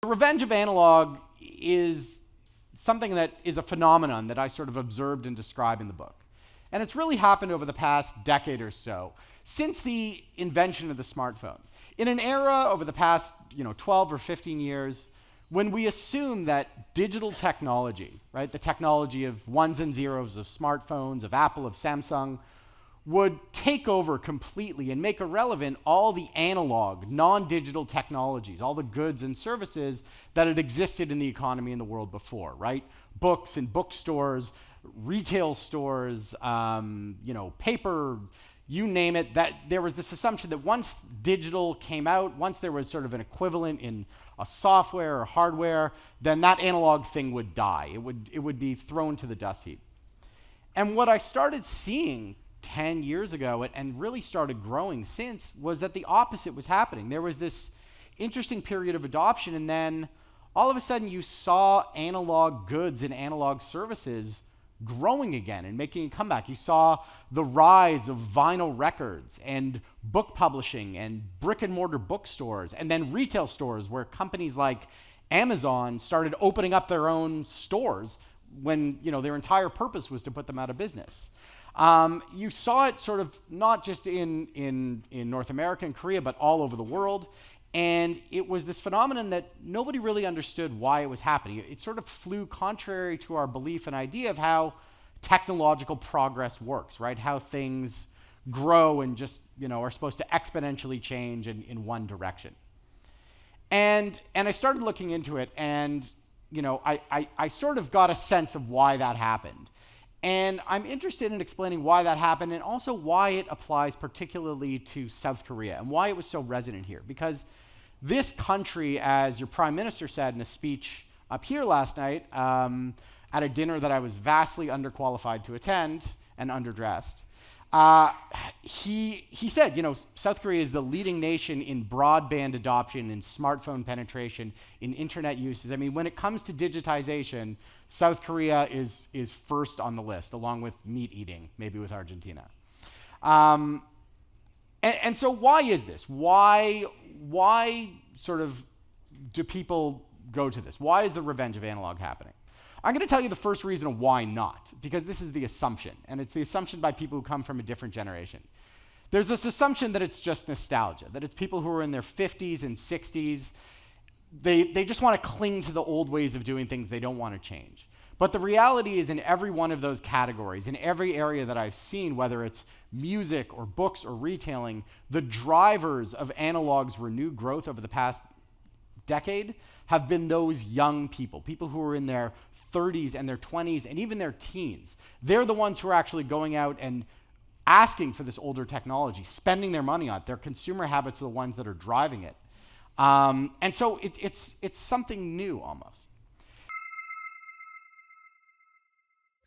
revenge of analog is something that is a phenomenon that I sort of observed and describe in the book. And it's really happened over the past decade or so, since the invention of the smartphone. In an era over the past 12 or 15 years, when we assume that digital technology, right, the technology of ones and zeros of smartphones, of Apple, of Samsung, would take over completely and make irrelevant all the analog, non-digital technologies, all the goods and services that had existed in the economy in the world before, right? Books and bookstores, retail stores, paper, you name it, that there was this assumption that once digital came out, once there was sort of an equivalent in a software or hardware, then that analog thing would die. It would be thrown to the dust heap. And what I started seeing 10 years ago and really started growing since was that the opposite was happening. There was this interesting period of adoption, and then all of a sudden you saw analog goods and analog services growing again and making a comeback. You saw the rise of vinyl records and book publishing and brick and mortar bookstores, and then retail stores where companies like Amazon started opening up their own stores when their entire purpose was to put them out of business. You saw it sort of not just in North America and Korea, but all over the world. And it was this phenomenon that nobody really understood why it was happening. It sort of flew contrary to our belief and idea of how technological progress works, right? How things grow and just, are supposed to exponentially change in one direction. And I started looking into it, and, I sort of got a sense of why that happened. And I'm interested in explaining why that happened and also why it applies particularly to South Korea and why it was so resonant here. Because this country, as your prime minister said in a speech up here last night at a dinner that I was vastly underqualified to attend and underdressed, he said, South Korea is the leading nation in broadband adoption, in smartphone penetration, in internet uses. I mean, when it comes to digitization, South Korea is first on the list, along with meat eating, maybe with Argentina. And so why is this? Why sort of do people go to this? Why is the revenge of analog happening? I'm going to tell you the first reason of why not, because this is the assumption, and it's the assumption by people who come from a different generation. There's this assumption that it's just nostalgia, that it's people who are in their 50s and 60s. They just want to cling to the old ways of doing things. They don't want to change. But the reality is, in every one of those categories, in every area that I've seen, whether it's music or books or retailing, the drivers of analog's renewed growth over the past decade have been those young people who are in their 30s and their 20s and even their teens. They're the ones who are actually going out and asking for this older technology, spending their money on it. Their consumer habits are the ones that are driving it. And so it's something new almost.